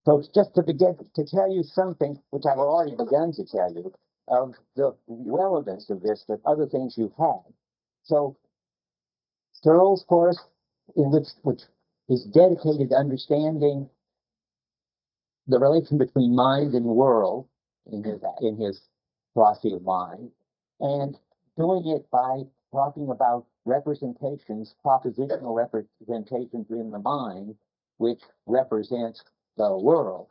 So it's just to begin to tell you something which I've already begun to tell you of the relevance of this to other things you've had. So Searle's course, which is dedicated to understanding the relation between mind and world in his philosophy of mind, and doing it by talking about representations, propositional representations in the mind, which represents the world.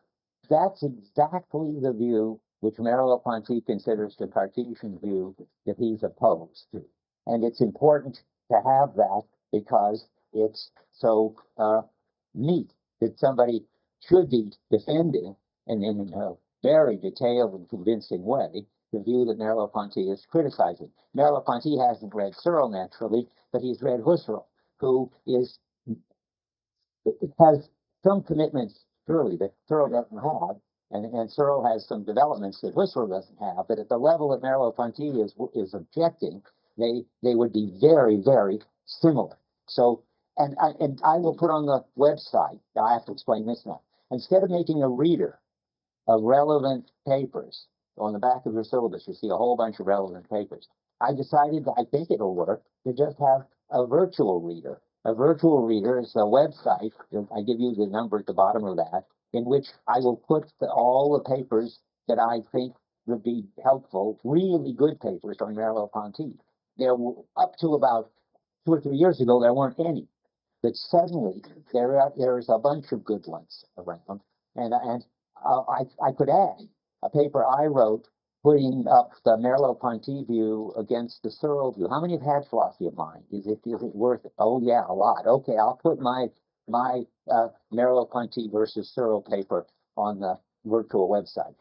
That's exactly the view which Merleau-Ponty considers the Cartesian view that he's opposed to. And it's important to have that because it's so neat that somebody should be defending, and in a very detailed and convincing way, the view that Merleau-Ponty is criticizing. Merleau-Ponty hasn't read Searle naturally, but he's read Husserl, who has some commitments, surely, that Searle doesn't have, and Searle has some developments that Husserl doesn't have, but at the level that Merleau-Ponty is objecting, they would be very, very similar. So, and I will put on the website, I have to explain this now, instead of making a reader of relevant papers, on the back of your syllabus, you see a whole bunch of relevant papers. I decided that I think it'll work to just have a virtual reader. A virtual reader is a website, I give you the number at the bottom of that, in which I will put all the papers that I think would be helpful, really good papers on Merleau-Ponty. There were, up to about 2 or 3 years ago, there weren't any. But suddenly, there's a bunch of good ones around. And I could add a paper I wrote putting up the Merleau-Ponty view against the Searle view. How many have had philosophy of mind? Is it worth it? Oh yeah, a lot. Okay, I'll put my Merleau-Ponty versus Searle paper on the virtual website.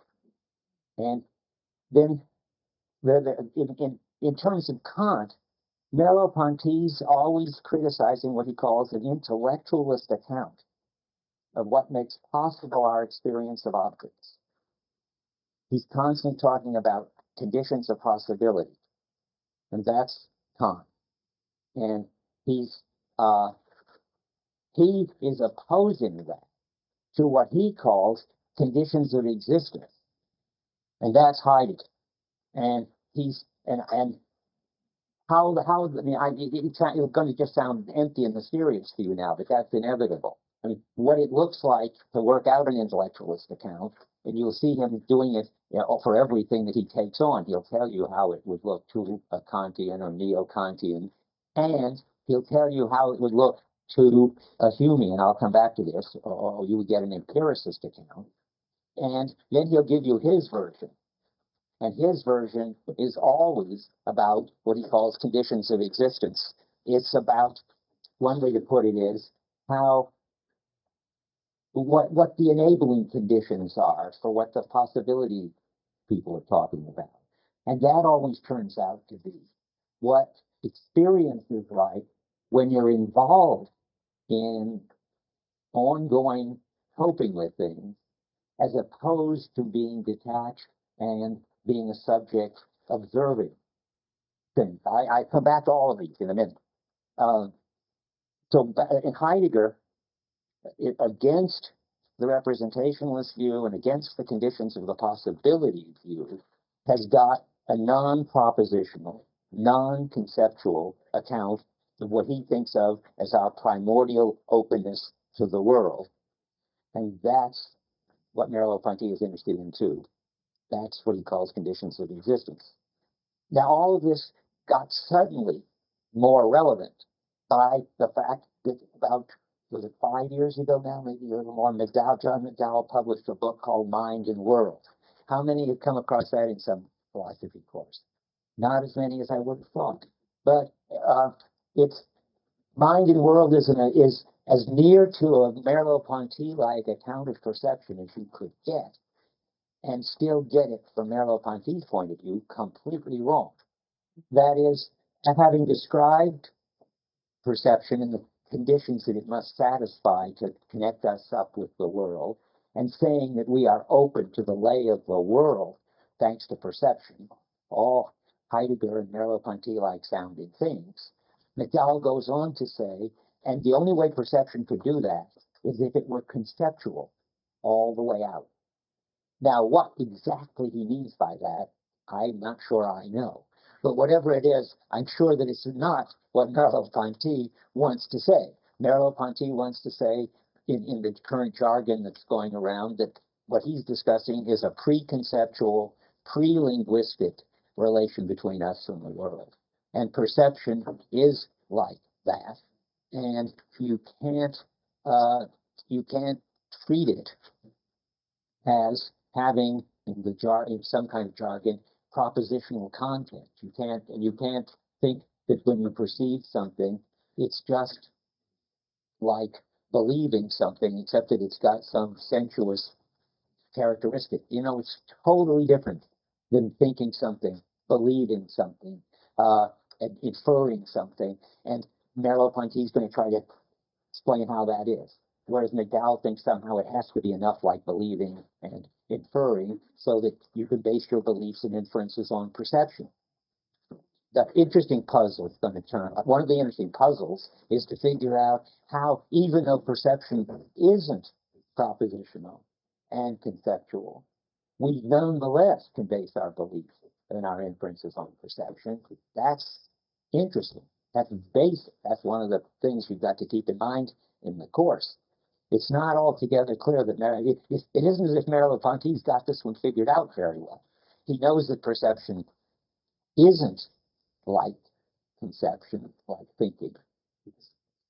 And then in terms of Kant, Merleau-Ponty's always criticizing what he calls an intellectualist account of what makes possible our experience of objects. He's constantly talking about conditions of possibility, and that's Kant. And he is opposing that to what he calls conditions of existence, and that's Heidegger. And he's and how I mean, it's going to just sound empty and mysterious to you now, but that's inevitable. I mean, what it looks like to work out an intellectualist account, and you'll see him doing it, you know, for everything that he takes on. He'll tell you how it would look to a Kantian or neo-Kantian, and he'll tell you how it would look to a Humean. I'll come back to this, or you would get an empiricist account, and then he'll give you his version. And his version is always about what he calls conditions of existence. It's about, one way to put it is, what the enabling conditions are for what the possibility people are talking about. And that always turns out to be what experience is like when you're involved in ongoing coping with things, as opposed to being detached and being a subject observing things. I come back to all of these in a minute. So in Heidegger, against the representationalist view and against the conditions of the possibility view, has got a non-propositional, non-conceptual account of what he thinks of as our primordial openness to the world. And that's what Merleau-Ponty is interested in too. That's what he calls conditions of existence. Now, all of this got suddenly more relevant by the fact that about, was it 5 years ago now, maybe a little more, John McDowell published a book called Mind and World. How many have come across that in some philosophy course? Not as many as I would have thought. But it's Mind and World is as near to a Merleau-Ponty-like account of perception as you could get, and still get it from Merleau-Ponty's point of view completely wrong. That is, having described perception and the conditions that it must satisfy to connect us up with the world, and saying that we are open to the lay of the world thanks to perception, all Heidegger and Merleau-Ponty-like sounding things, McDowell goes on to say, and the only way perception could do that is if it were conceptual. all the way out. Now, what exactly he means by that, I'm not sure I know. But whatever it is, I'm sure that it's not what Merleau-Ponty wants to say. Merleau-Ponty wants to say, in the current jargon that's going around, that what he's discussing is a preconceptual, pre-linguistic relation between us and the world. And perception is like that. And you can't treat it as having in some kind of jargon propositional content. You can't think that when you perceive something, it's just like believing something, except that it's got some sensuous characteristic. It's totally different than thinking something, believing something, and inferring something. And Merleau-Ponty is going to try to explain how that is. Whereas McDowell thinks somehow it has to be enough like believing and inferring so that you can base your beliefs and inferences on perception. The interesting puzzle is going to turn up. One of the interesting puzzles is to figure out how, even though perception isn't propositional and conceptual, we nonetheless can base our beliefs and our inferences on perception. That's interesting. That's basic. That's one of the things you've got to keep in mind in the course. It's not altogether clear that it isn't as if Merleau-Ponty's got this one figured out very well. He knows that perception isn't like conception, like thinking.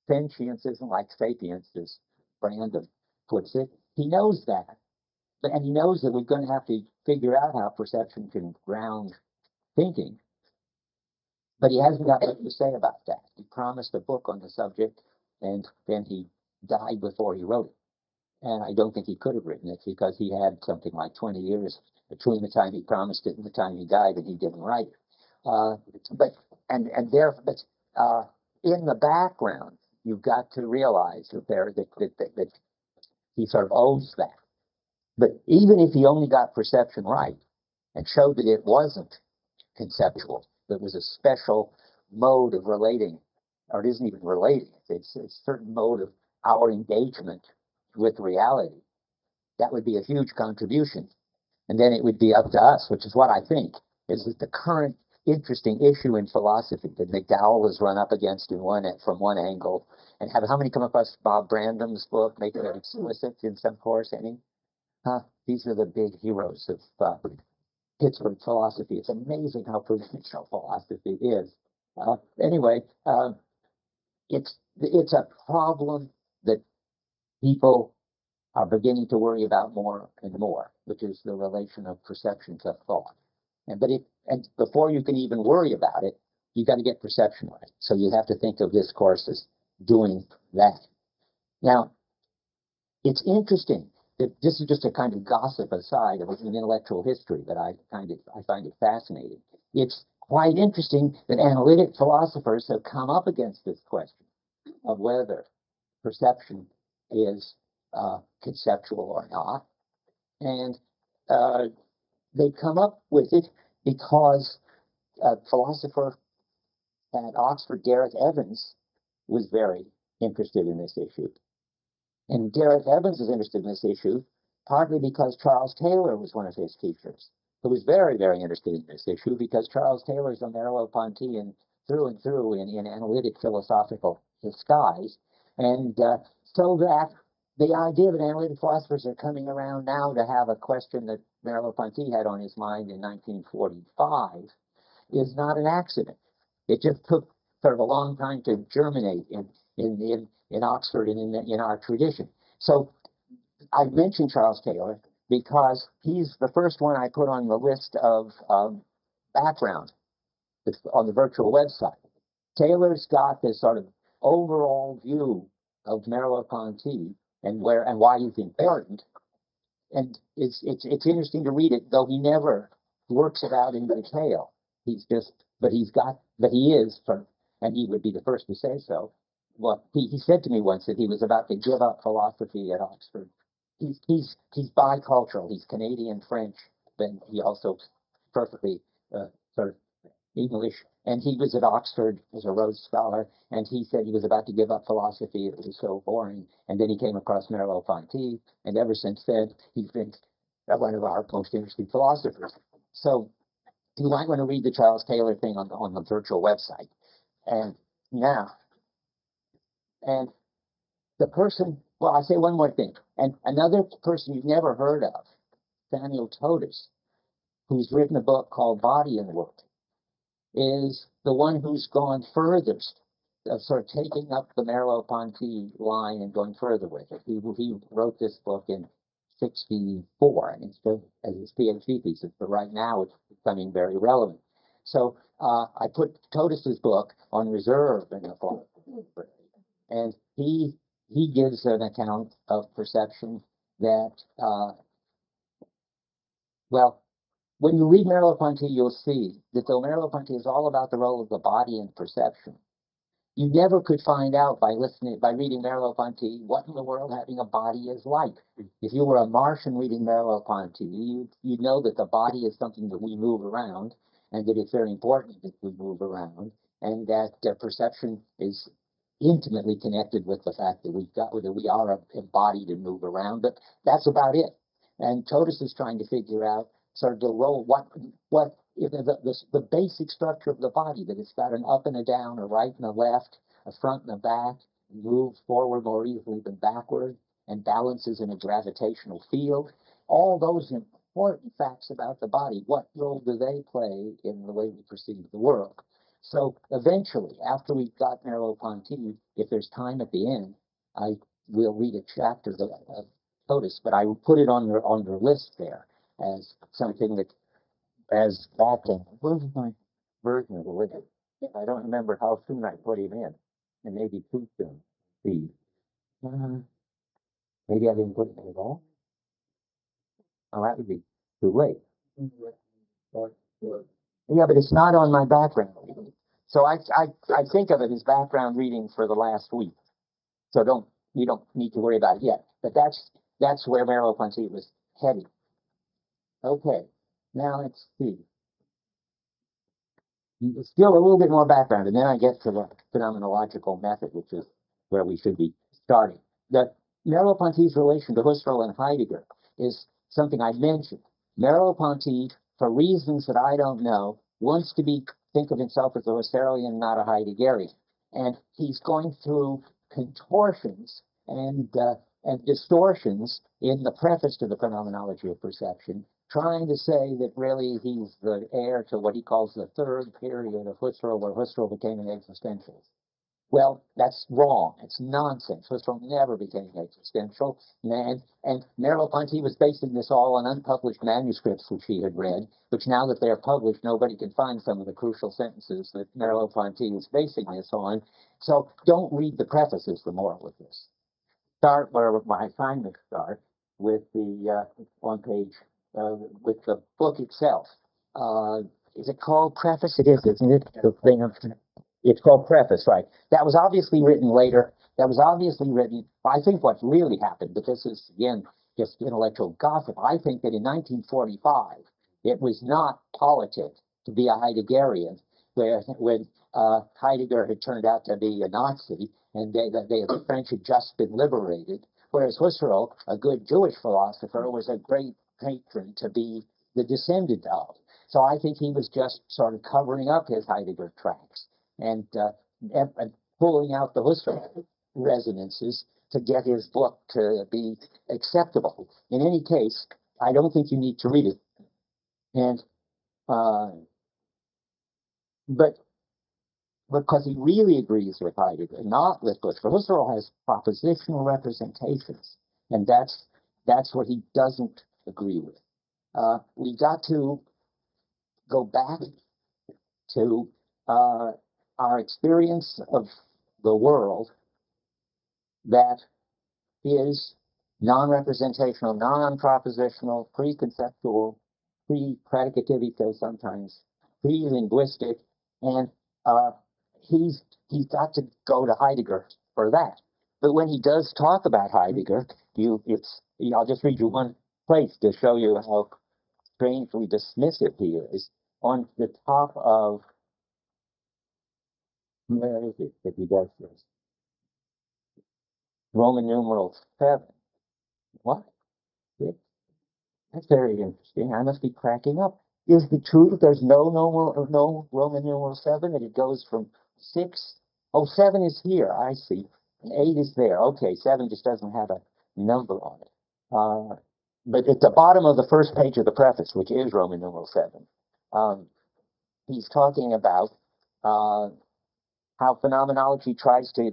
Sentience isn't like sapience, as Brandon puts it. He knows that. And he knows that we're going to have to figure out how perception can ground thinking. But he hasn't got much to say about that. He promised a book on the subject, and then he died before he wrote it. And I don't think he could have written it because he had something like 20 years between the time he promised it and the time he died, and he didn't write it. But in the background, you've got to realize that he sort of owes that. But even if he only got perception right and showed that it wasn't conceptual, that was a special mode of relating, or it isn't even relating, it's a certain mode of our engagement with reality, that would be a huge contribution. And then it would be up to us, which is what I think is that the current interesting issue in philosophy that McDowell has run up against from one angle. And how many come across Bob Brandam's book, Making It Explicit, in some course? Any? These are the big heroes of Pittsburgh philosophy. It's amazing how provincial philosophy is. Anyway, it's a problem that people are beginning to worry about more and more, which is the relation of perception to thought. And before you can even worry about it, you've got to get perception right. So you have to think of this course as doing that. Now, it's interesting that this is just a kind of gossip aside of an intellectual history, but I find it fascinating. It's quite interesting that analytic philosophers have come up against this question of whether perception is conceptual or not. And they come up with it because a philosopher at Oxford, Gareth Evans, was very interested in this issue. And Gareth Evans is interested in this issue partly because Charles Taylor was one of his teachers, who was very, very interested in this issue because Charles Taylor's a Merleau-Ponty through and through in analytic philosophical disguise. And so that the idea that analytic philosophers are coming around now to have a question that Merleau-Ponty had on his mind in 1945 is not an accident. It just took sort of a long time to germinate in Oxford and in our tradition. So I mentioned Charles Taylor because he's the first one I put on the list of background on the virtual website. Taylor's got this sort of overall view of Merleau-Ponty and why he's important. And it's interesting to read it, though he never works it out in detail. He is, and he would be the first to say so. Well, he said to me once that he was about to give up philosophy at Oxford. He's bicultural. He's Canadian French, but he also perfectly sort of English And he was at Oxford as a Rhodes Scholar, and he said he was about to give up philosophy. It was so boring. And then he came across Merleau-Ponty, and ever since then, he's been one of our most interesting philosophers. So you might want to read the Charles Taylor thing on the virtual website. And now, and the person, well, I'll say one more thing. And another person you've never heard of, Samuel Totus, who's written a book called Body and Work, is the one who's gone furthest, sort of taking up the Merleau-Ponty line and going further with it. He wrote this book in '64, and it's still as his PhD thesis, but right now it's becoming very relevant. So I put Totus's book on reserve in the phone, and he gives an account of perception that, well, when you read Merleau-Ponty, you'll see that though Merleau-Ponty is all about the role of the body in perception, you never could find out by reading Merleau-Ponty what in the world having a body is like. If you were a Martian reading Merleau-Ponty, you'd know that the body is something that we move around, and that it's very important that we move around, and that perception is intimately connected with the fact that we are embodied and move around. But that's about it. And Totus is trying to figure out sort of the role, what if the basic structure of the body, that it's got an up and a down, a right and a left, a front and a back, moves forward more easily than backward, and balances in a gravitational field. All those important facts about the body, what role do they play in the way we perceive the world? So eventually, after we've got Merleau-Ponty, if there's time at the end, I will read a chapter of Totus, but I will put it on your list there as something that, as background. Where's my version of the list? I don't remember how soon I put him in, and maybe too soon. See, maybe I didn't put it in at all. Oh, that would be too late. Yeah, but it's not on my background reading. So I think of it as background reading for the last week. So you don't need to worry about it yet. But that's where Merleau-Ponty was heading. Okay, now let's see. Still a little bit more background, and then I get to the phenomenological method, which is where we should be starting. The Merleau-Ponty's relation to Husserl and Heidegger is something I mentioned. Merleau-Ponty, for reasons that I don't know, wants to think of himself as a Husserlian, not a Heideggerian, and he's going through contortions and distortions in the preface to the Phenomenology of Perception, trying to say that really he's the heir to what he calls the third period of Husserl, where Husserl became an existentialist. Well, that's wrong. It's nonsense. Husserl never became existential. And Merleau-Ponty was basing this all on unpublished manuscripts which he had read, which now that they're published, nobody can find some of the crucial sentences that Merleau-Ponty was basing this on. So don't read the prefaces, the moral of this. Start where my assignments start, with the on page with the book itself. Is it called preface? It is, isn't it? The thing of, it's called preface, right? That was obviously written later. That was obviously written. I think what really happened, but this is again just intellectual gossip. I think that in 1945 it was not politic to be a Heideggerian, when Heidegger had turned out to be a Nazi, and the French had just been liberated, whereas Husserl, a good Jewish philosopher, was a great patron to be the descendant of. So I think he was just sort of covering up his Heidegger tracks and pulling out the Husserl resonances to get his book to be acceptable. In any case, I don't think you need to read it. And but because he really agrees with Heidegger, not with Husserl. Husserl has propositional representations, and that's what he doesn't agree with. We got to go back to our experience of the world that is non-representational, non-propositional, pre-conceptual, pre-predicative, sometimes pre-linguistic, and he's got to go to Heidegger for that. But when he does talk about Heidegger, I'll just read you one place to show you how strangely dismissive he is. On the top of Where is it that he does this? Roman numeral 7. What? That's very interesting. I must be cracking up. Is it true that there's no Roman numeral 7, that it goes from 6? Oh, 7 is here. I see. And 8 is there. Okay, 7 just doesn't have a number on it. But at the bottom of the first page of the preface, which is Roman numeral 7, he's talking about how phenomenology tries to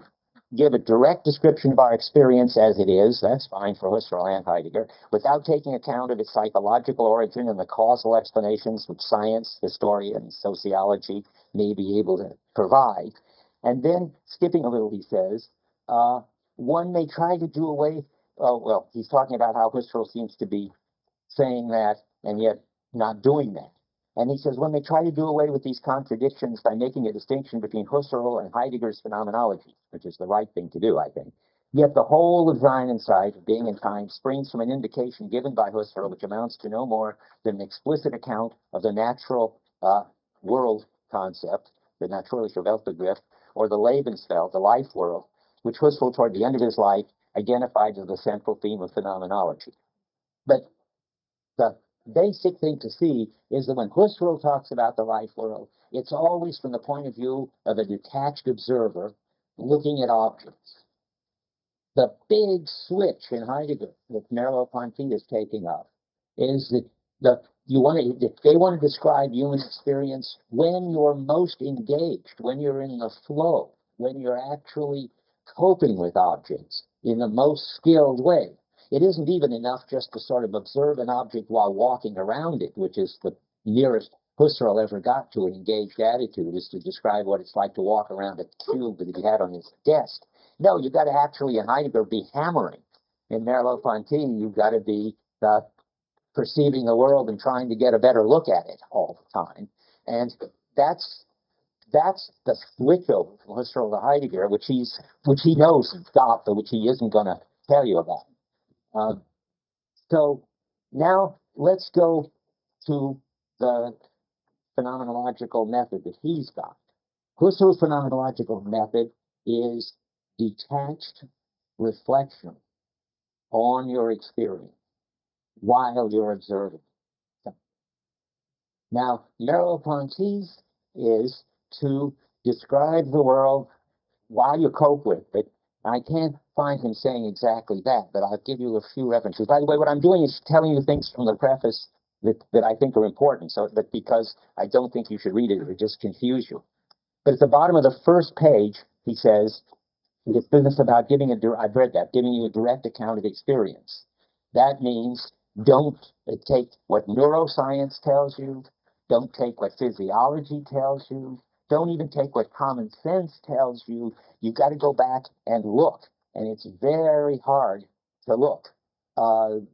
give a direct description of our experience as it is. That's fine for Husserl and Heidegger, without taking account of its psychological origin and the causal explanations which science, history, and sociology may be able to provide. And then, skipping a little, he says, one may try to do away, well, he's talking about how Husserl seems to be saying that and yet not doing that. And he says, when they try to do away with these contradictions by making a distinction between Husserl and Heidegger's phenomenology, which is the right thing to do, I think, yet the whole of Sein and Zeit, of being and time, springs from an indication given by Husserl, which amounts to no more than an explicit account of the natural world concept, the natürliche Weltbegriff, or the Lebenswelt, the life world, which Husserl, toward the end of his life, identified as the central theme of phenomenology. But the basic thing to see is that when Husserl talks about the life world, it's always from the point of view of a detached observer looking at objects. The big switch in Heidegger that Merleau-Ponty is taking up is that they want to describe human experience when you're most engaged, when you're in the flow, when you're actually coping with objects in the most skilled way. It isn't even enough just to sort of observe an object while walking around it, which is the nearest Husserl ever got to an engaged attitude, is to describe what it's like to walk around a cube that he had on his desk. No, you've got to actually, in Heidegger, be hammering. In Merleau-Ponty, you've got to be perceiving the world and trying to get a better look at it all the time. And that's the switch over from Husserl to Heidegger, which he knows he's got, but which he isn't going to tell you about. So now let's go to the phenomenological method that he's got. Husserl's phenomenological method is detached reflection on your experience while you're observing. Now, Merleau-Ponty's is to describe the world while you cope with it. I can't find him saying exactly that, but I'll give you a few references. By the way, what I'm doing is telling you things from the preface that I think are important, so that because I don't think you should read it, it would just confuse you. But at the bottom of the first page, he says, it's business about I've read that, giving you a direct account of experience. That means don't take what neuroscience tells you, don't take what physiology tells you, don't even take what common sense tells you. You've got to go back and look, and it's very hard to look. And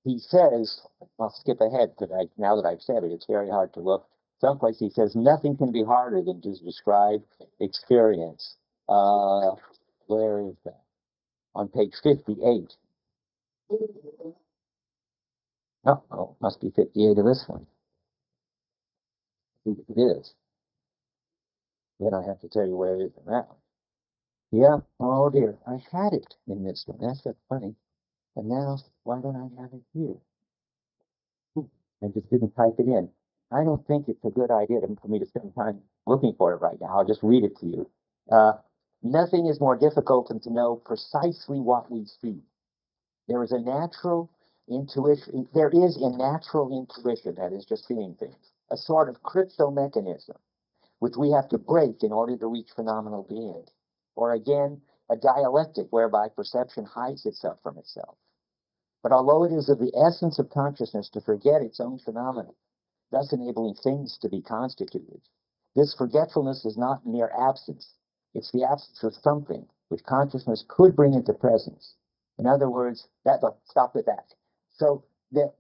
he says, I'll skip ahead because now that I've said it, it's very hard to look. Someplace he says, nothing can be harder than to describe experience. Where is that? On page 58. Oh, must be 58 of this one. It is. Then I have to tell you where it is in that one. Yeah, oh dear, I had it in this one. That's so funny. And now, why don't I have it here? I just didn't type it in. I don't think it's a good idea for me to spend time looking for it right now. I'll just read it to you. Nothing is more difficult than to know precisely what we see. There is a natural intuition. There is a natural intuition, that is just seeing things, a sort of crypto mechanism, which we have to break in order to reach phenomenal being. Or again, a dialectic whereby perception hides itself from itself. But although it is of the essence of consciousness to forget its own phenomena, thus enabling things to be constituted, this forgetfulness is not mere absence. It's the absence of something which consciousness could bring into presence. In other words, stop with that. So that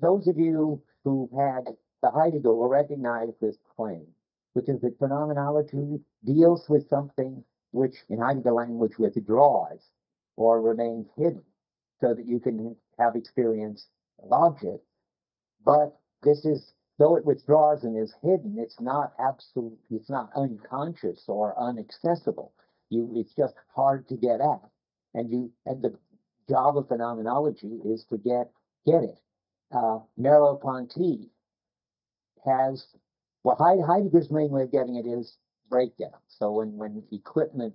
those of you who had the Heidegger will recognize this claim, which is that phenomenology deals with something which, in Heidegger language, withdraws or remains hidden, so that you can have experience of objects. But this is though it withdraws and is hidden, it's not absolute, it's not unconscious or inaccessible. It's just hard to get at. And the job of phenomenology is to get it. Merleau-Ponty has, well, Heidegger's main way of getting it is breakdown. So when equipment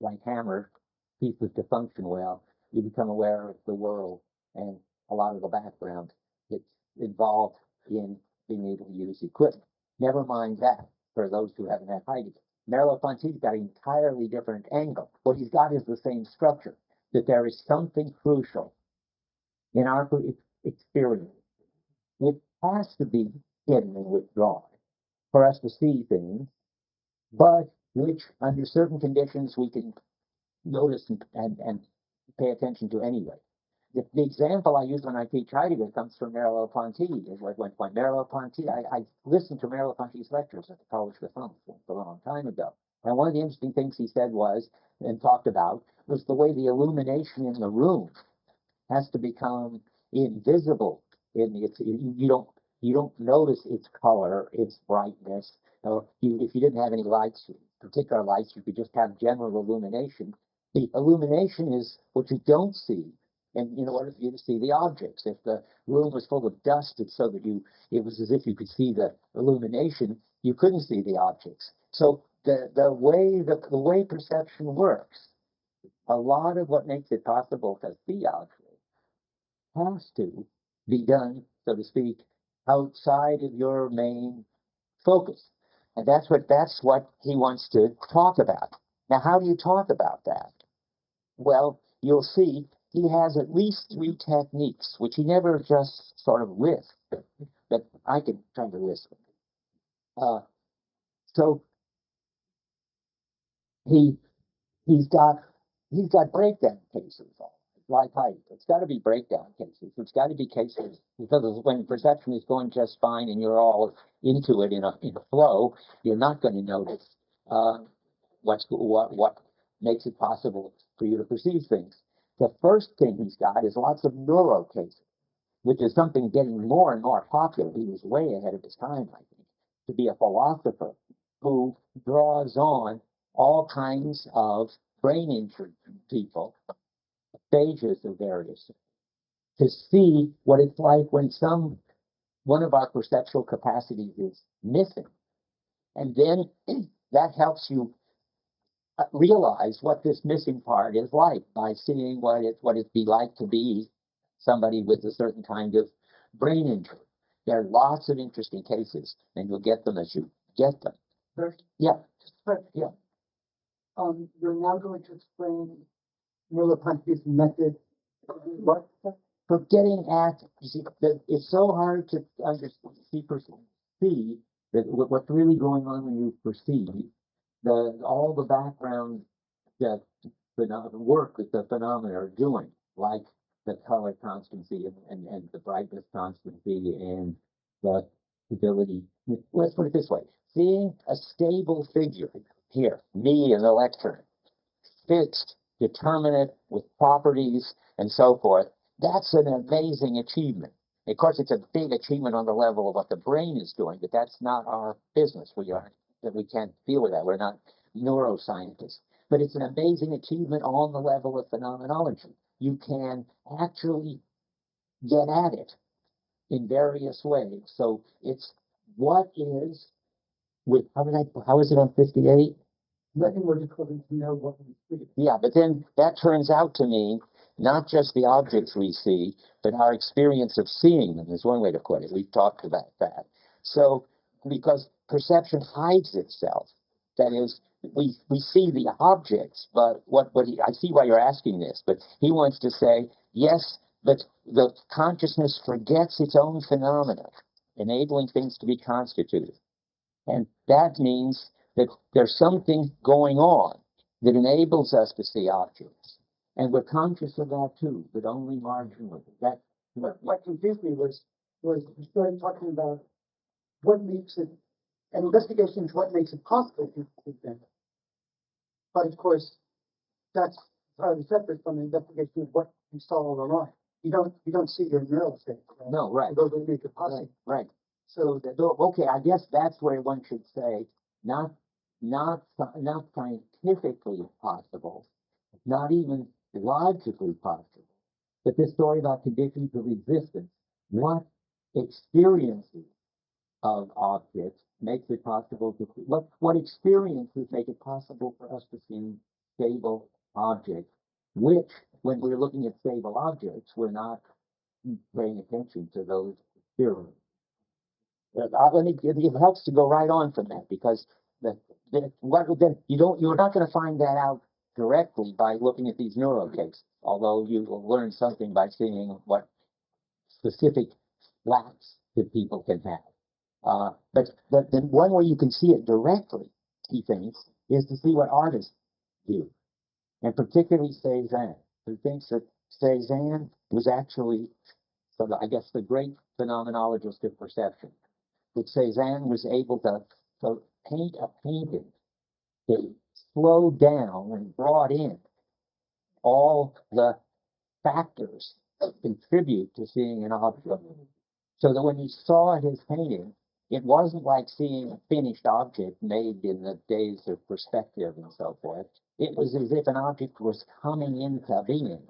like hammer ceases to function well, you become aware of the world and a lot of the background that's involved in being able to use equipment. Never mind that for those who haven't had Heidegger. Merleau-Ponty's got an entirely different angle. What he's got is the same structure, that there is something crucial in our experience which has to be hidden and withdrawn for us to see things, but which under certain conditions we can notice and pay attention to anyway. The example I use when I teach Heidegger comes from Merleau-Ponty. When Merleau-Ponty, I listened to Merleau-Ponty's lectures at the College of Film a long time ago. And one of the interesting things he said was, and talked about, was the way the illumination in the room has to become invisible. You don't notice its color, its brightness. Or if you didn't have any lights, particular lights, you could just have general illumination. The illumination is what you don't see, and in order for you to see the objects. If the room was full of dust, it's so that it was as if you could see the illumination, you couldn't see the objects. So the way perception works, a lot of what makes it possible to see objects has to be done, so to speak, outside of your main focus. And that's what he wants to talk about. Now, how do you talk about that? Well, you'll see he has at least 3 techniques, which he never just sort of lists, but I can try to list them. So he he's got breakdown cases. Like height, it's got to be breakdown cases. It's got to be cases because when perception is going just fine and you're all into it in a flow, you're not going to notice what makes it possible for you to perceive things. The first thing he's got is lots of neuro cases, which is something getting more and more popular. He was way ahead of his time, I think, to be a philosopher who draws on all kinds of brain injured people, stages of various, to see what it's like when one of our perceptual capacities is missing. And then that helps you realize what this missing part is like by seeing what it'd be like to be somebody with a certain kind of brain injury. There are lots of interesting cases, and you'll get them as you get them. First, Yeah, first, yeah. you're now going to explain Merleau-Ponty's method. What? For getting at, you see, it's so hard to see that what's really going on when you perceive all the background that work that the phenomena are doing, like the color constancy and the brightness constancy and the stability. Let's put it this way: seeing a stable figure here, me in the lecture, fixed, determinate, with properties and so forth, that's an amazing achievement. Of course, it's a big achievement on the level of what the brain is doing, but that's not our business. We can't deal with that. We're not neuroscientists. But it's an amazing achievement on the level of phenomenology. You can actually get at it in various ways. So it's what is with how is it on 58? Nothing more difficult than to know what we see. Yeah, but then that turns out to mean not just the objects we see, but our experience of seeing them is one way to put it. We've talked about that. So, because perception hides itself, that is, we see the objects, but I see why you're asking this, but he wants to say, yes, but the consciousness forgets its own phenomena, enabling things to be constituted. And that means that there's something going on that enables us to see objects. And we're conscious of that too, but only marginally. What confused me was you started talking about what makes it, an investigation is what makes it possible to see them. But of course, that's entirely separate from the investigation of what you saw all along. You don't see your neural state. No, right. Those would make it possible. Right. So that, Okay, I guess that's where one should say, not, not scientifically possible, not even logically possible, but this story about conditions of existence, what experiences of objects makes it possible to, what experiences make it possible for us to see stable objects, which, when we're looking at stable objects, we're not paying attention to those experiences. Let me, it helps to go right on from that, because you're not going to find that out directly by looking at these neuro cases, although you will learn something by seeing what specific lacks that people can have. But the one way you can see it directly, he thinks, is to see what artists do, and particularly Cézanne, who thinks that Cézanne was actually, I guess, the great phenomenologist of perception. That Cézanne was able to paint a painting that slowed down and brought in all the factors that contribute to seeing an object. So that when you saw his painting, it wasn't like seeing a finished object made in the days of perspective and so forth. It was as if an object was coming into being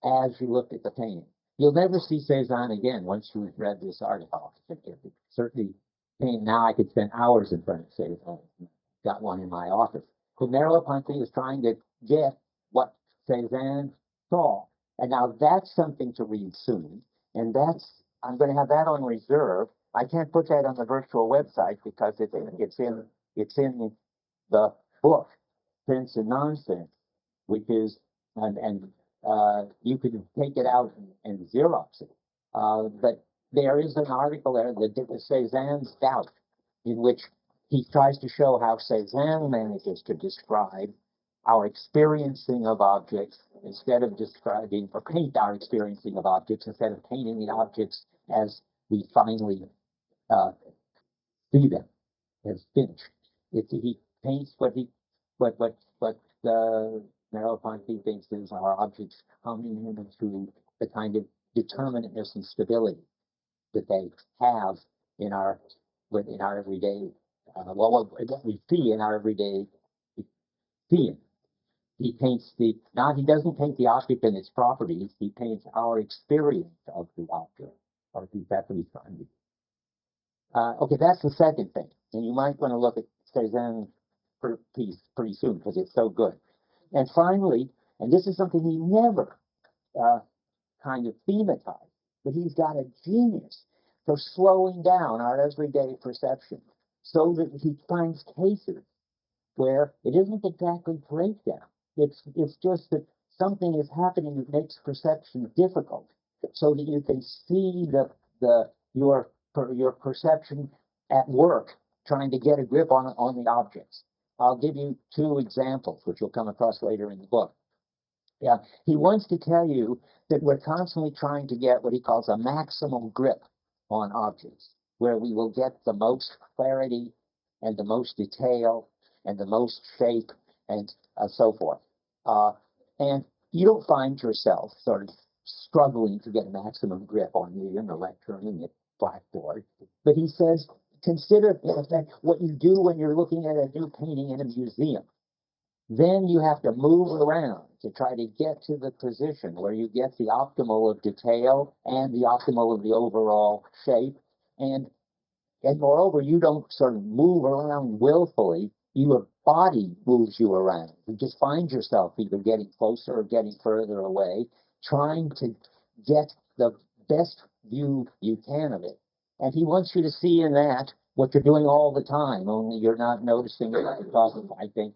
as you looked at the painting. You'll never see Cézanne again once you've read this article. Certainly, now I could spend hours in front of Cézanne. Got one in my office. But Merleau-Ponty is trying to get what Cézanne saw. And now that's something to read soon. And I'm going to have that on reserve. I can't put that on the virtual website because it's in the book, Sense and Nonsense, which is, and you can take it out and Xerox it. But there is an article there, Cézanne's Doubt, in which he tries to show how Cézanne manages to describe our experiencing of objects instead of describing, or paint our experiencing of objects instead of painting the objects as we finally see them as finished. He paints what Merleau-Ponty thinks is our objects coming into the kind of determinateness and stability that they have in our everyday, what we see in our everyday seeing. He paints he doesn't paint the object and its properties, he paints our experience of the object, or at least that's what he's trying to do. Okay, that's the second thing, and you might want to look at Cézanne's piece pretty soon because it's so good. And finally, and this is something he never kind of thematized, but he's got a genius for slowing down our everyday perception so that he finds cases where it isn't exactly breakdown. It's just that something is happening that makes perception difficult, so that you can see your perception at work trying to get a grip on the objects. I'll give you two examples, which you'll come across later in the book. Yeah, he wants to tell you that we're constantly trying to get what he calls a maximal grip on objects, where we will get the most clarity and the most detail and the most shape and so forth. And you don't find yourself sort of struggling to get a maximum grip on the lectern and the blackboard. But he says, consider, in effect, what you do when you're looking at a new painting in a museum. Then you have to move around to try to get to the position where you get the optimal of detail and the optimal of the overall shape. And moreover, you don't sort of move around willfully. Your body moves you around. You just find yourself either getting closer or getting further away, trying to get the best view you can of it. And he wants you to see in that what you're doing all the time, only you're not noticing it because I think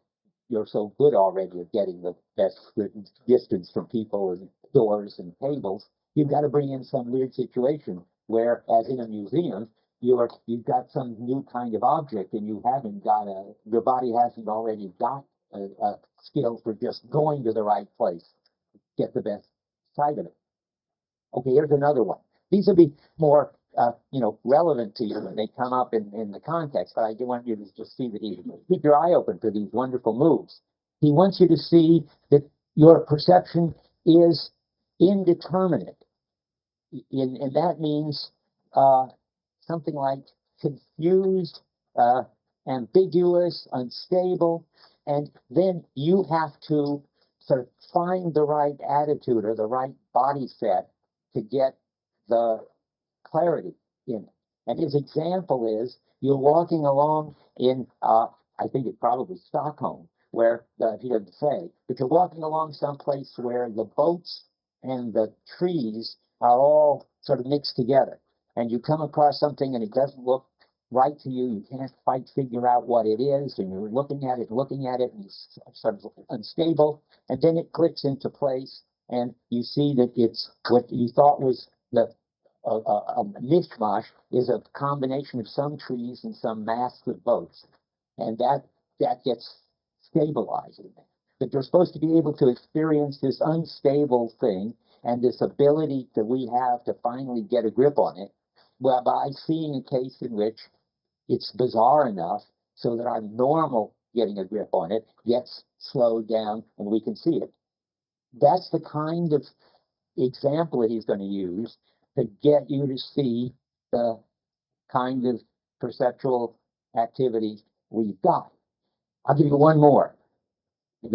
you're so good already at getting the best distance from people and doors and tables. You've got to bring in some weird situation where, as in a museum, you've got some new kind of object and you haven't got your body hasn't already got a skill for just going to the right place, get the best sight of it. Okay, here's another one. These will be more relevant to you when they come up in the context, but I do want you to just see that keep your eye open for these wonderful moves. He wants you to see that your perception is indeterminate. And that means something like confused, ambiguous, unstable, and then you have to sort of find the right attitude or the right body set to get the clarity in it. And his example is you're walking along in, I think it's probably Stockholm, where, he doesn't say, but you're walking along someplace where the boats and the trees are all sort of mixed together. And you come across something and it doesn't look right to you. You can't quite figure out what it is. And you're looking at it, and it's sort of unstable. And then it clicks into place. And you see that it's what you thought was a mishmash is a combination of some trees and some mass of boats. And that gets stabilizing. But you're supposed to be able to experience this unstable thing and this ability that we have to finally get a grip on it, well, by seeing a case in which it's bizarre enough so that our normal getting a grip on it gets slowed down and we can see it. That's the kind of example that he's going to use to get you to see the kind of perceptual activity we've got. I'll give you one more. He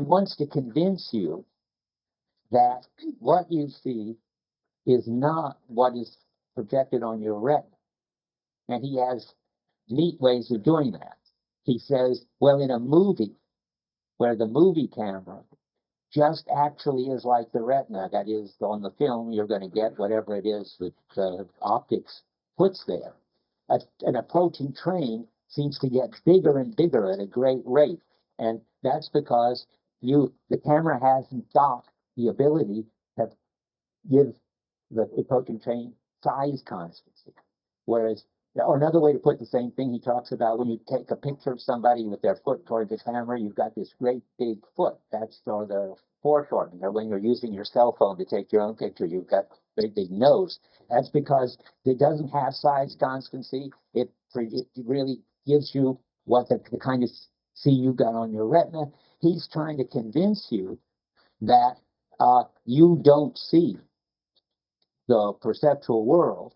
wants to convince you that what you see is not what is projected on your retina. And he has neat ways of doing that. He says, well, in a movie, where the movie camera just actually is like the retina, that is, on the film, you're going to get whatever it is that optics puts there. An approaching train seems to get bigger and bigger at a great rate. And that's because the camera hasn't got the ability to give the approaching train size constancy. Whereas, or another way to put the same thing, he talks about when you take a picture of somebody with their foot toward the camera, you've got this great big foot. That's for the foreshortening. Or when you're using your cell phone to take your own picture, you've got very big nose. That's because it doesn't have size constancy. It really gives you what the kind of see you got on your retina. He's trying to convince you that you don't see the perceptual world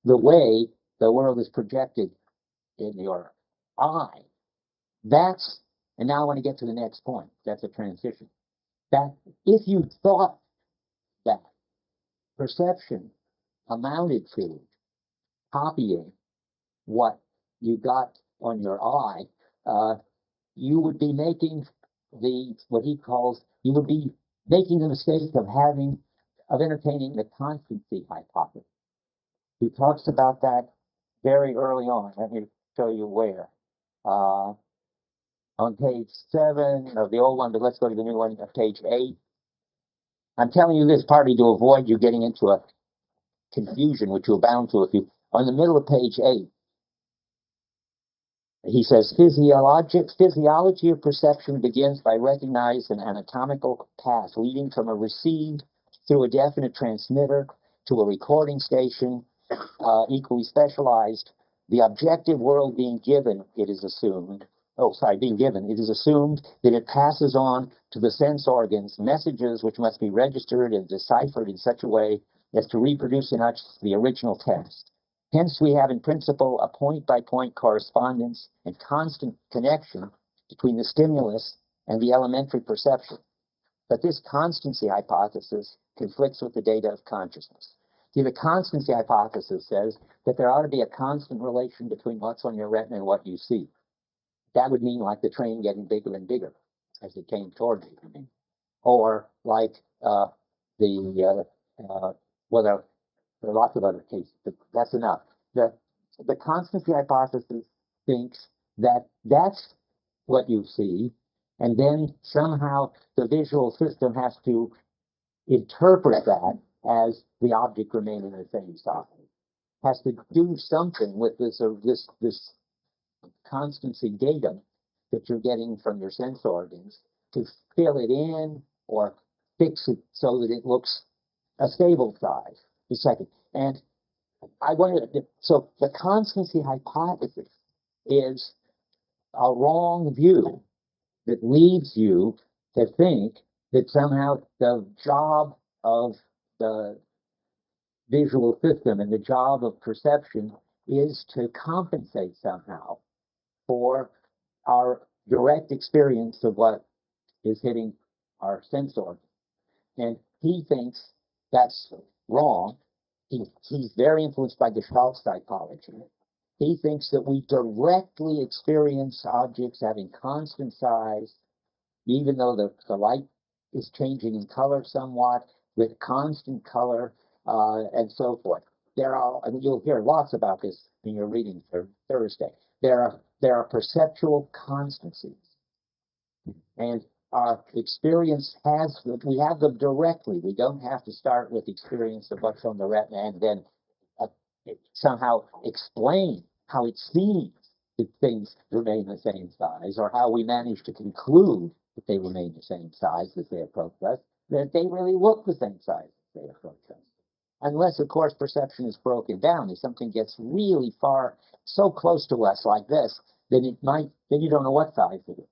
the way the world is projected in your eye. And now I want to get to the next point. That's a transition. That if you thought that perception amounted to copying what you got on your eye, you would be making you would be making the mistake of entertaining the constancy hypothesis. He talks about that very early on. Let me show you where. On page 7 of the old one, but let's go to the new one, page 8. I'm telling you this partly to avoid you getting into a confusion, which you're bound to if you. On the middle of page 8, he says, physiology of perception begins by recognizing an anatomical path leading from a receive through a definite transmitter to a recording station, equally specialized. The objective world being given, it is assumed that it passes on to the sense organs messages which must be registered and deciphered in such a way as to reproduce in us the original text. Hence, we have in principle a point-by-point correspondence and constant connection between the stimulus and the elementary perception. But this constancy hypothesis conflicts with the data of consciousness. See, the constancy hypothesis says that there ought to be a constant relation between what's on your retina and what you see. That would mean like the train getting bigger and bigger as it came toward you. Or like well, there are lots of other cases, but that's enough. The constancy hypothesis thinks that that's what you see, and then somehow the visual system has to interpret that as the object remaining the same size. Has to do something with this constancy data that you're getting from your sense organs to fill it in or fix it so that it looks a stable size. The second. And so the constancy hypothesis is a wrong view that leads you to think that somehow the job of the visual system, and the job of perception is to compensate somehow for our direct experience of what is hitting our sense organ. And he thinks that's wrong. He's very influenced by Gestalt psychology. He thinks that we directly experience objects having constant size, even though the light is changing in color somewhat, with constant color, and so forth. And you'll hear lots about this in your reading for Thursday. There are perceptual constancies, and our experience we have them directly. We don't have to start with experience of what's on the retina and then uh, somehow explain how it seems that things remain the same size, or how we manage to conclude that they remain the same size as they approach us, that they really look the same size as they approach us. Unless, of course, perception is broken down. If something gets really far, so close to us like this, then then you don't know what size it is.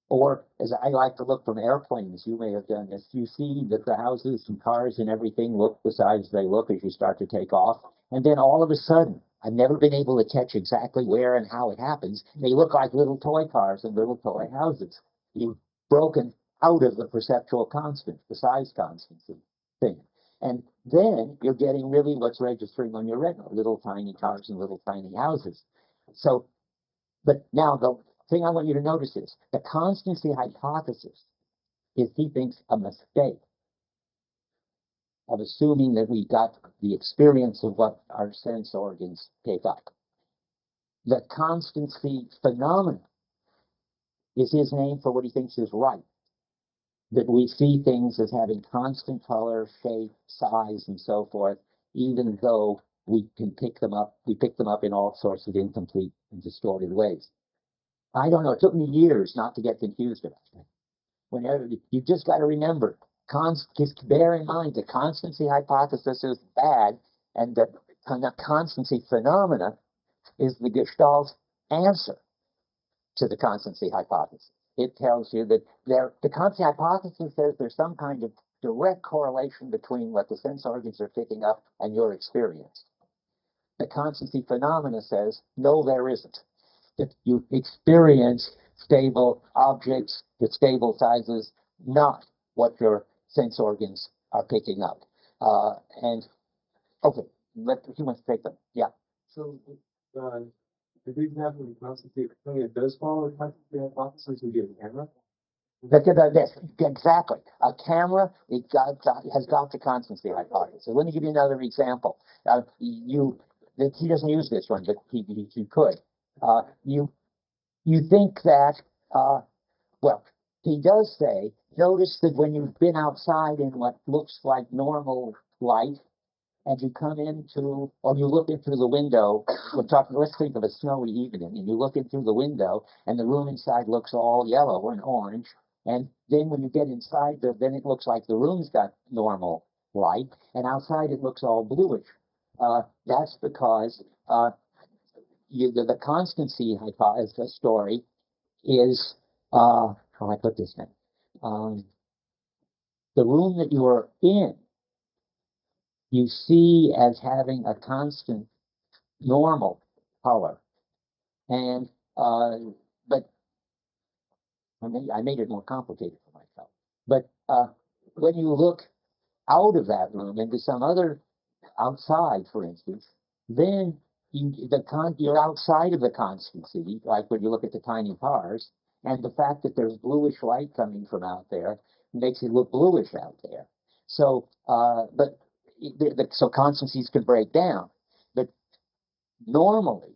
Or, as I like to look from airplanes, you may have done this, you see that the houses and cars and everything look the size they look as you start to take off. And then all of a sudden, I've never been able to catch exactly where and how it happens. They look like little toy cars and little toy houses. You've broken out of the perceptual constant, the size constancy thing. And then you're getting really what's registering on your retina, little tiny cars and little tiny houses. So, but now the thing I want you to notice is the constancy hypothesis is, he thinks, a mistake of assuming that we got the experience of what our sense organs pick up. The constancy phenomenon is his name for what he thinks is right. That we see things as having constant color, shape, size, and so forth, even though we pick them up in all sorts of incomplete and distorted ways. I don't know, it took me years not to get confused about that. Whenever you just got to remember, just bear in mind the constancy hypothesis is bad, and the constancy phenomena is the Gestalt answer to the constancy hypothesis. It tells you that the constancy hypothesis says there's some kind of direct correlation between what the sense organs are picking up and your experience. The constancy phenomena says, no, there isn't. That you experience stable objects with stable sizes, not what your sense organs are picking up. And okay, he wants to take them. Yeah. So, the big half of the constancy thing, it does follow the constancy hypothesis and get a camera? Exactly. A camera has got the constancy hypothesis. So let me give you another example. He doesn't use this one, but he could. You think that, well, he does say, notice that when you've been outside in what looks like normal light, and you come into, or you look into the window, let's think of a snowy evening, and you look in through the window, and the room inside looks all yellow and orange, and then when you get inside, then it looks like the room's got normal light, and outside it looks all bluish. That's because the constancy hypothesis story is, how do I put this now? The room that you are in, you see as having a constant normal color. And, but I made it more complicated for myself. But when you look out of that room into some other outside, for instance, then you're outside of the constancy, like when you look at the tiny cars, and the fact that there's bluish light coming from out there makes it look bluish out there. So, so constancies can break down. But normally,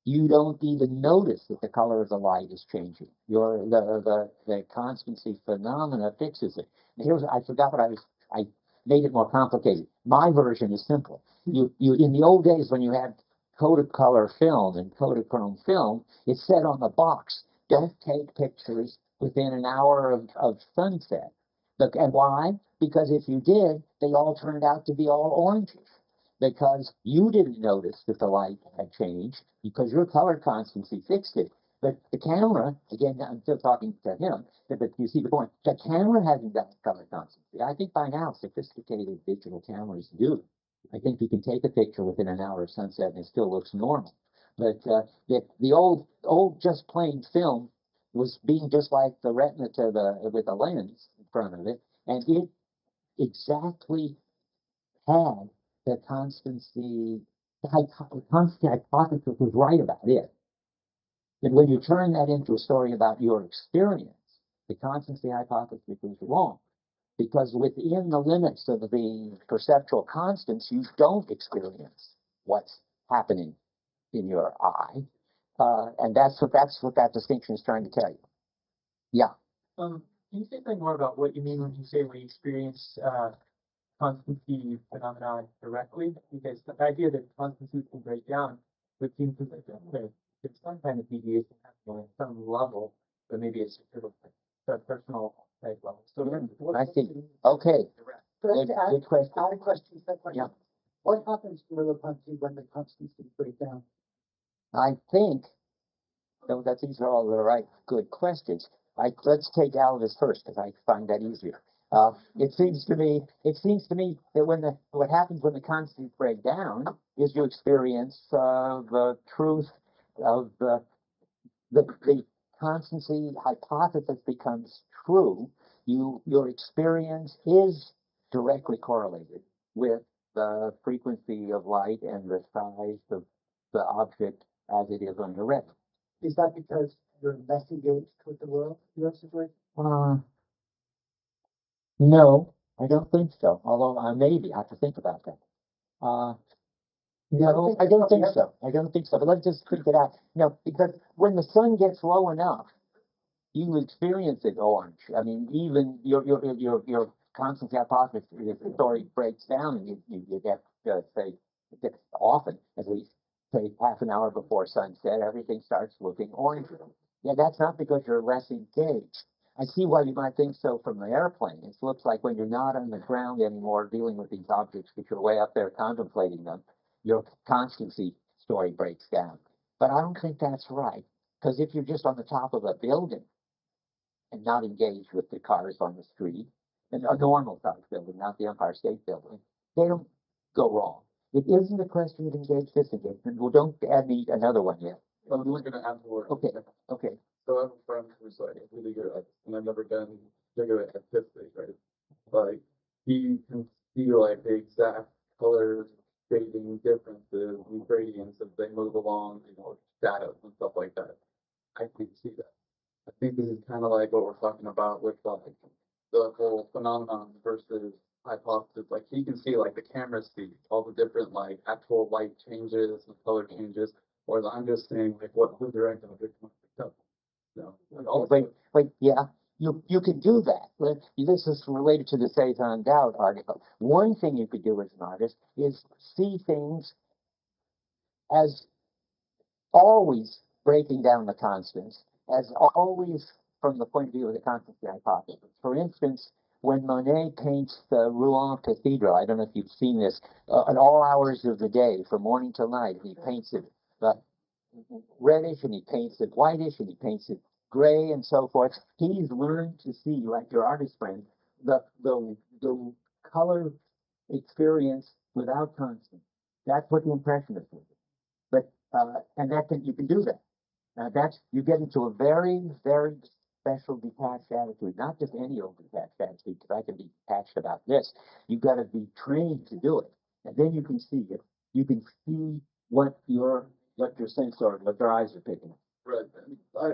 you don't even notice that the color of the light is changing. The constancy phenomena fixes it. I forgot what I made it more complicated. My version is simple. You in the old days when you had Kodacolor film and Kodachrome film, it said on the box, don't take pictures within an hour of sunset. And why? Because if you did, they all turned out to be all oranges. Because you didn't notice that the light had changed, because your color constancy fixed it. But the camera, again, I'm still talking to him, but you see the point, the camera hasn't got color constancy. I think by now sophisticated digital cameras do. I think you can take a picture within an hour of sunset and it still looks normal. But the old just plain film was being just like the retina to the with a lens in front of it, and it exactly had the constancy. The constancy hypothesis was right about it. And when you turn that into a story about your experience, the constancy hypothesis is wrong. Because within the limits of the perceptual constants, you don't experience what's happening in your eye. And that's what that distinction is trying to tell you. Yeah. Can you say something more about what you mean when you say we experience constancy phenomena directly? Because the idea that constancy can break down would seem to like there's some kind of deviation happening at some level, but maybe it's sort of a personal type level. So I see. Okay. Good, Good question. add a question to that question. Yeah. What happens to Merleau-Ponty when the constancy break down? I think these are all the right good questions. Let's take Alvis first because I find that easier. It seems to me that what happens when the constants break down is you experience the truth of the constancy hypothesis becomes true. Your experience is directly correlated with the frequency of light and the size of the object as it is on your retina. Is that because you're less engaged with the world in your situation? No, I don't think so. Although maybe I have to think about that. No, I don't think so. I don't think so. But let's just think it out. No, because when the sun gets low enough, you experience it orange. I mean, even your constancy hypothesis, if the story breaks down, and you get say often, at least say half an hour before sunset, everything starts looking orange. Yeah, that's not because you're less engaged. I see why you might think so from the airplane. It looks like when you're not on the ground anymore dealing with these objects, but you're way up there contemplating them, your constancy story breaks down. But I don't think that's right. Because if you're just on the top of a building and not engaged with the cars on the street, and a normal sized building, not the Empire State Building, they don't go wrong. It isn't a question of engaged disengagement. Well, don't add me another one yet. I'm just gonna add more. Okay. Okay. So I have a friend who's like really good at, and I've never been good at artistic, right? Like he can see like the exact colors, shading differences, and gradients as they move along, shadows and stuff like that. I can see that. I think this is kind of like what we're talking about with like the whole phenomenon versus hypothesis. Like he can see like the camera sees all the different like actual light changes and color changes, whereas I'm just saying like what the direction of it picked up. No, Wait, yeah, you can do that. This is related to the Cezanne Doubt article. One thing you could do as an artist is see things as always breaking down the constants, as always from the point of view of the constancy hypothesis. For instance, when Monet paints the Rouen Cathedral, I don't know if you've seen this, at all hours of the day, from morning till night, he paints it reddish, and he paints it whitish, and he paints it gray, and so forth. He's learned to see, like your artist friend, the color experience without constant. That's what the impressionist is. But and you can do that. That's you get into a very, very special detached attitude, not just any old detached attitude, because I can be detached about this. You've got to be trained to do it, and then you can see it. You can see what your sense or what your eyes are picking up. right.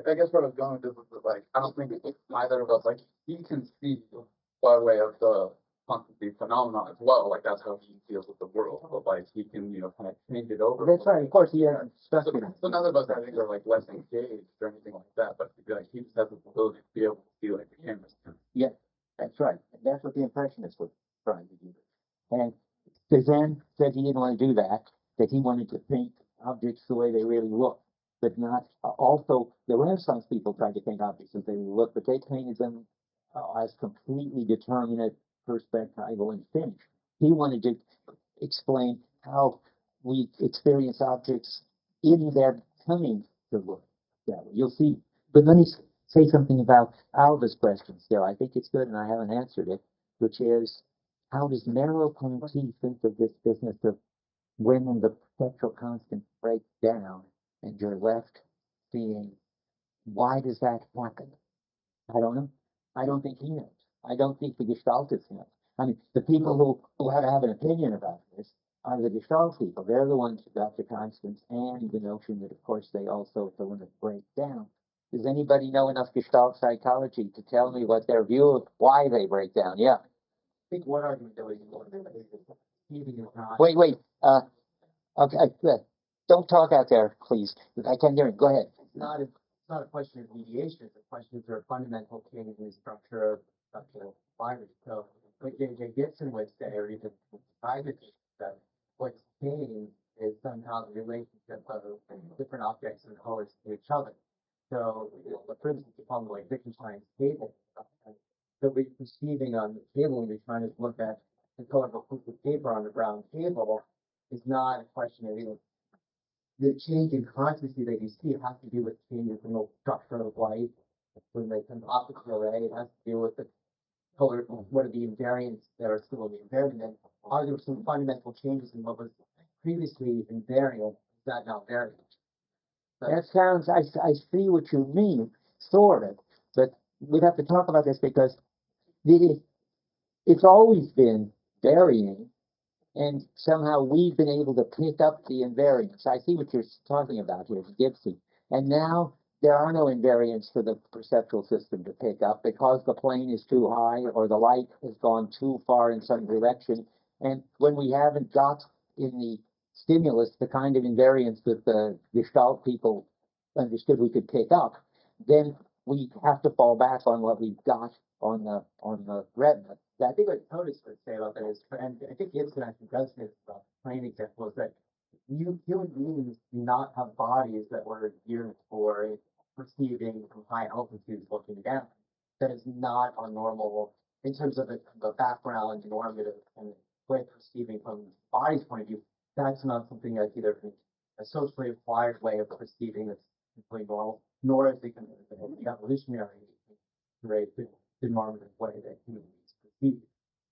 I guess what I was going with this is like I don't think either of us like he can see by way of the constancy phenomenon as well. Like that's how he deals with the world. But like he can kind of change it over. That's right. Of course, he has stuff So, in it. so none of us I think are like less engaged or anything like that. But like he just has the ability to be able to see like the cameras. Yeah, that's right. And that's what the impressionists were trying to do. And Cezanne said he didn't want to do that, that he wanted to paint objects the way they really look, but not, also, the Renaissance people tried to paint objects as they really look, but they painted them as completely determinate, perspectival, and finished. He wanted to explain how we experience objects in their coming to look that way. You'll see, but let me say something about Alva's question still. I think it's good, and I haven't answered it, which is how does Merleau-Ponty think of this business of when the perpetual constant breaks down and you're left seeing, why does that happen? I don't know. I don't think he knows. I don't think the Gestaltists know. I mean, the people who have an opinion about this are the Gestalt people. They're the ones who got the constants and the notion that, of course, they also, at the limit, break down. Does anybody know enough Gestalt psychology to tell me what their view of why they break down? Yeah. I think one argument that was perceiving is not. Wait. Okay. Don't talk out there, please. I can't hear you. Go ahead. It's not a question of mediation. It's a question of a fundamental change in the structure of structural environment. So what J.J. Gibson would say, or even privately, that what's changed is somehow the relationship of different objects and colors to each other. So, for instance, a problem like Wittgenstein's table, that we're perceiving on the table when you're trying to look at the colorful piece of paper on the brown table is not a question of the change in consciousness that you see. It has to do with changes in the structure of light. When they come optical array, it has to do with the color, what are the invariants that are still in the invariant, are there some fundamental changes in what was previously invariant that now variant? That sounds, I see what you mean, sort of, but we'd have to talk about this because it's always been varying, and somehow we've been able to pick up the invariants. I see what you're talking about here, Gibson. And now there are no invariants for the perceptual system to pick up because the plane is too high or the light has gone too far in some direction. And when we haven't got in the stimulus the kind of invariants that the Gestalt people understood we could pick up, then we have to fall back on what we've got on the retina. I think what Totus would say about that is, and I think Gibson actually does this about the plane example, is that human beings do not have bodies that were geared for perceiving from high altitudes looking down. That is not our normal, in terms of the background, normative, and way of perceiving from the body's point of view. That's not something that's either a socially acquired way of perceiving that's completely normal, nor is it the evolutionary rate, the normative way that human beings perceive.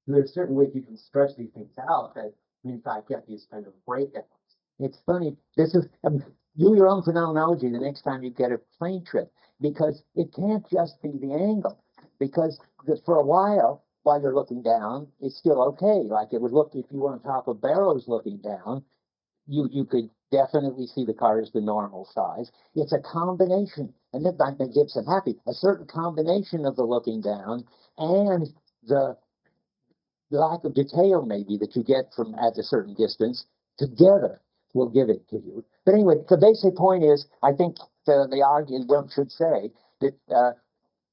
So there's certain ways you can stretch these things out that in fact get these kind of breakdowns. It's funny. This is do your own phenomenology the next time you get a plane trip, because it can't just be the angle. Because for a while you're looking down, it's still okay. Like it would look if you were on top of barrows looking down, you could definitely see the cars the normal size. It's a combination, and that makes Gibson happy. A certain combination of the looking down and the lack of detail maybe that you get from at a certain distance together will give it to you. But anyway, the basic point is, I think the argument should say that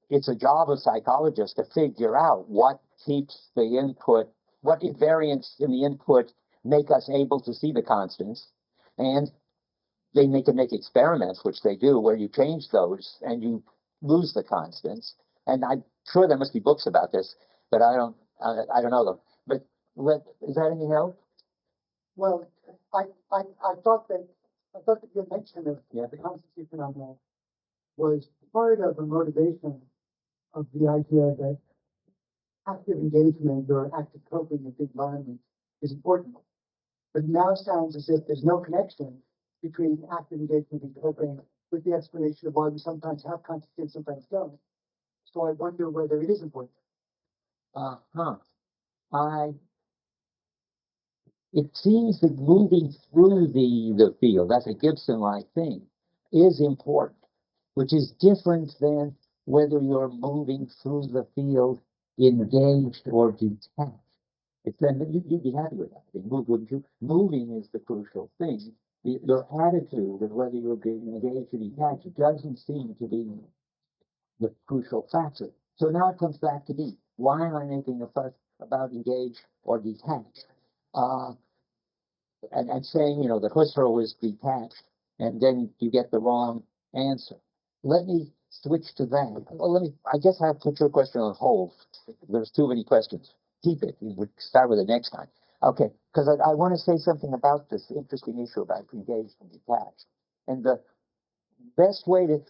it's a job of psychologists to figure out what keeps the input, what invariants in the input make us able to see the constants, and they can make experiments, which they do, where you change those and you lose the constants. And I'm sure there must be books about this, but I don't know them. But is that any help? Well, I thought that your mention of the constancy phenomenon was part of the motivation of the idea that active engagement or active coping with the environment is important. But now it sounds as if there's no connection between active engagement and coping with the explanation of why we sometimes have constancy and sometimes don't. So I wonder whether it is important. It seems that moving through the field, that's a Gibson-like thing, is important, which is different than whether you're moving through the field engaged or detached. It's then you'd be happy with that. Wouldn't you? Moving is the crucial thing. Your attitude of whether you're being engaged or detached doesn't seem to be the crucial factor. So now it comes back to me. Why am I making a fuss about engaged or detached? And saying, that Husserl is detached, and then you get the wrong answer. Let me switch to that. Well, I guess I'll put your question on hold. There's too many questions. Keep it. We would start with it next time. Okay, because I want to say something about this interesting issue about engaged and detached. And the best way to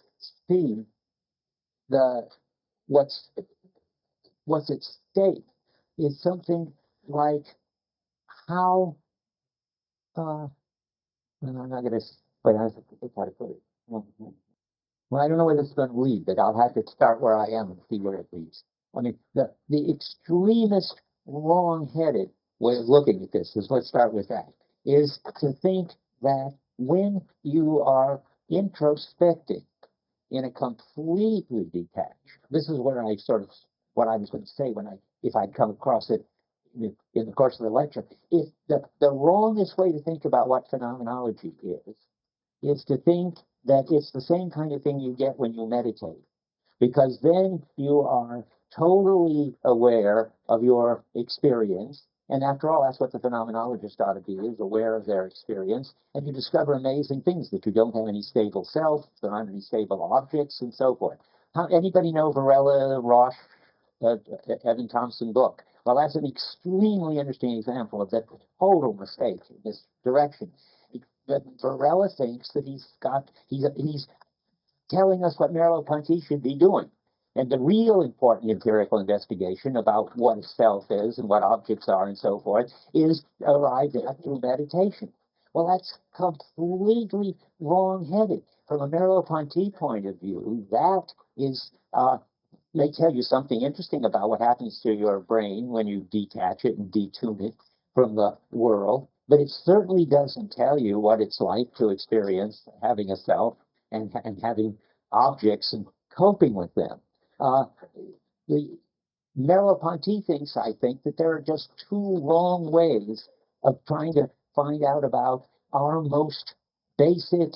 see what's at stake is something like how, and I'm not going to, wait, I have to try to put it. Well, I don't know where this is going to lead, but I'll have to start where I am and see where it leads. I mean, the extremist, wrong-headed way of looking at this is, let's start with that, is to think that when you are introspecting in a completely detached, this is where I sort of, what I was going to say when if I'd come across it in the course of the lecture, is the wrongest way to think about what phenomenology is to think that it's the same kind of thing you get when you meditate, because then you are totally aware of your experience. And after all, that's what the phenomenologist ought to be, is aware of their experience. And you discover amazing things, that you don't have any stable self, there aren't any stable objects, and so forth. Anybody know Varela, Roche, Evan Thompson book? Well, that's an extremely interesting example of that total mistake in this direction. But Varela thinks that he's telling us what Merleau-Ponty should be doing. And the real important empirical investigation about what a self is and what objects are and so forth is arrived at through meditation. Well, that's completely wrong-headed. From a Merleau-Ponty point of view, that is, may tell you something interesting about what happens to your brain when you detach it and detune it from the world, but it certainly doesn't tell you what it's like to experience having a self and having objects and coping with them. The Merleau-Ponty thinks, I think, that there are just two wrong ways of trying to find out about our most basic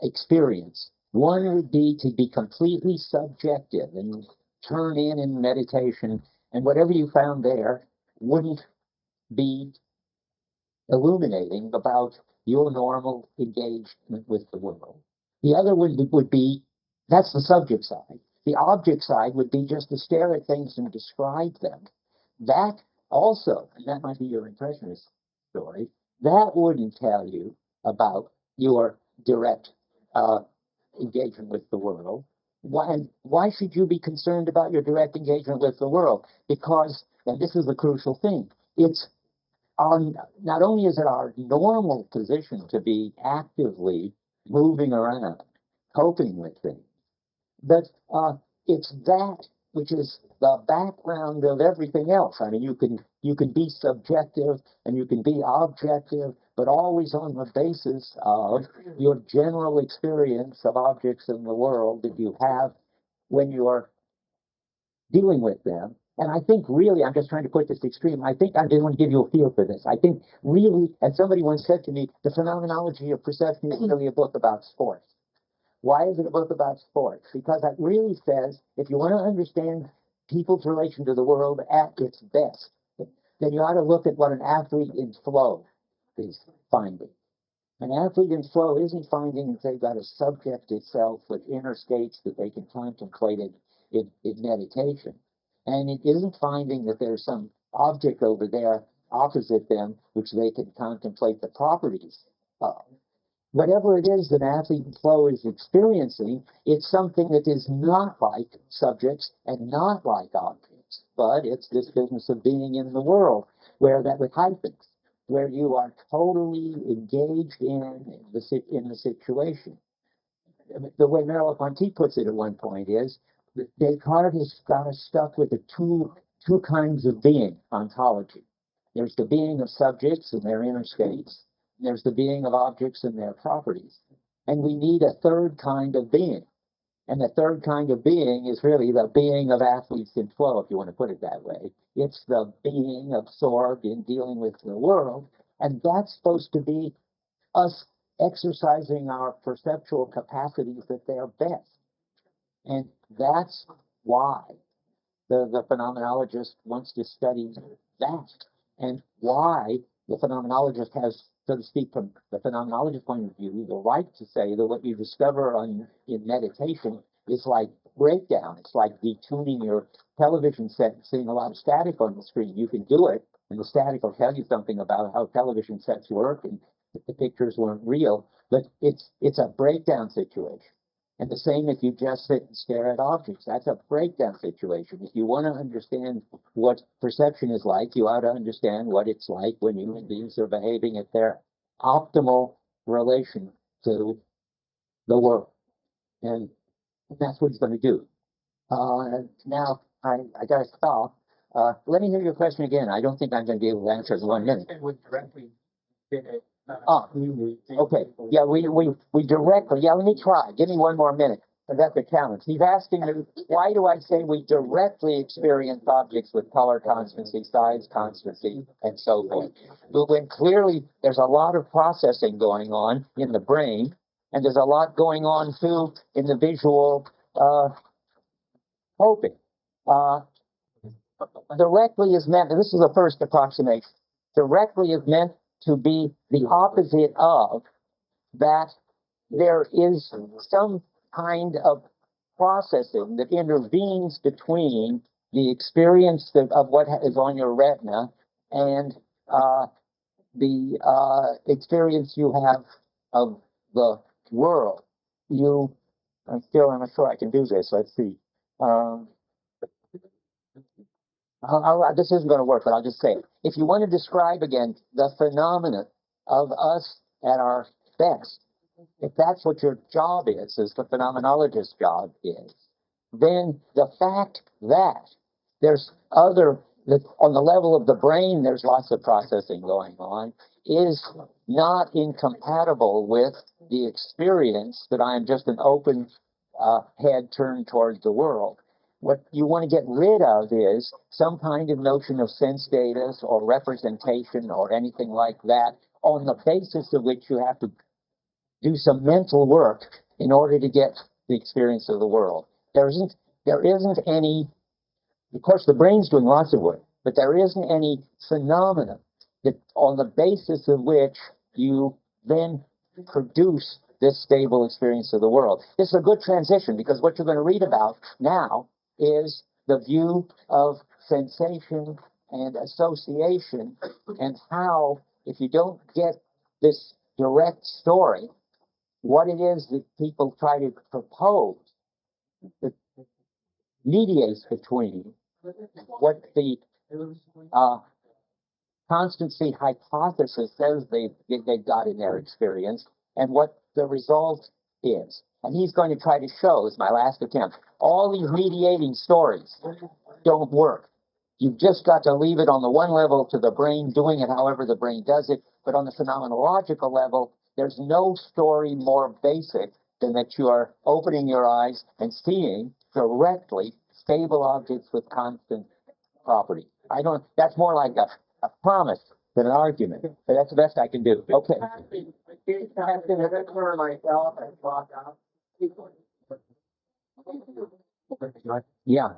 experience. One would be to be completely subjective and turn in meditation, and whatever you found there wouldn't be illuminating about your normal engagement with the world. The other would be, that's the subject side. The object side would be just to stare at things and describe them. That also, and that might be your impressionist story, that wouldn't tell you about your direct engagement with the world. Why should you be concerned about your direct engagement with the world? Because, and this is the crucial thing, it's not only is it our normal position to be actively moving around, coping with things, but it's that which is the background of everything else. I mean, you can be subjective and you can be objective, but always on the basis of your general experience of objects in the world that you have when you are dealing with them. And I think really, I'm just trying to put this extreme, I think I just want to give you a feel for this. I think really, as somebody once said to me, the phenomenology of perception is really a book about sports. Why is it a book about sports? Because it really says, if you want to understand people's relation to the world at its best, then you ought to look at what an athlete in flow is finding. An athlete in flow isn't finding that they've got a subjective self with inner states that they can contemplate in meditation. And it isn't finding that there's some object over there opposite them which they can contemplate the properties of. Whatever it is that athlete in flow is experiencing, it's something that is not like subjects and not like objects, but it's this business of being in the world, where that with hyphens, where you are totally engaged in the situation. The way Merleau-Ponty puts it at one point is that Descartes has got us stuck with the two kinds of being ontology. There's the being of subjects and their inner states. There's the being of objects and their properties. And we need a third kind of being. And the third kind of being is really the being of athletes in flow, if you want to put it that way. It's the being absorbed in dealing with the world. And that's supposed to be us exercising our perceptual capacities at their best. And that's why the phenomenologist wants to study that, and why the phenomenologist has, so to speak, from the phenomenologist point of view, the right to say that what you discover in meditation is like breakdown. It's like detuning your television set and seeing a lot of static on the screen. You can do it, and the static will tell you something about how television sets work, and the pictures weren't real, but it's a breakdown situation. And the same if you just sit and stare at objects. That's a breakdown situation. If you want to understand what perception is like, you ought to understand what it's like when human beings are behaving at their optimal relation to the world. And that's what he's going to do. Now, I got to stop. Let me hear your question again. I don't think I'm going to be able to answer it in 1 minute. It would directly fit it. Okay. Yeah, we directly, yeah, let me try. Give me 1 more minute. That's a challenge. He's asking me, why do I say we directly experience objects with color constancy, size constancy, and so forth? But when clearly there's a lot of processing going on in the brain, and there's a lot going on too in the visual hoping. Directly is meant, and this is the first approximation, directly is meant to be the opposite of that. There is some kind of processing that intervenes between the experience of what is on your retina and the experience you have of the world. I'm not sure I can do this. Let's see. This isn't going to work, but I'll just say it. If you want to describe again the phenomena of us at our best, if that's what your job is the phenomenologist's job is, then the fact that there's that on the level of the brain, there's lots of processing going on, is not incompatible with the experience that I am just an open head turned towards the world. What you want to get rid of is some kind of notion of sense data or representation or anything like that, on the basis of which you have to do some mental work in order to get the experience of the world. There isn't any, of course the brain's doing lots of work, but there isn't any phenomena that on the basis of which you then produce this stable experience of the world. This is a good transition, because what you're going to read about now is the view of sensation and association, and how, if you don't get this direct story, what it is that people try to propose that mediates between what the constancy hypothesis says they've got in their experience and what the result is. And he's going to try to show, as my last attempt, all these mediating stories don't work. You've just got to leave it on the one level to the brain doing it however the brain does it. But on the phenomenological level, there's no story more basic than that you are opening your eyes and seeing directly stable objects with constant property. That's more like a promise than an argument, but that's the best I can do. Okay. Yeah.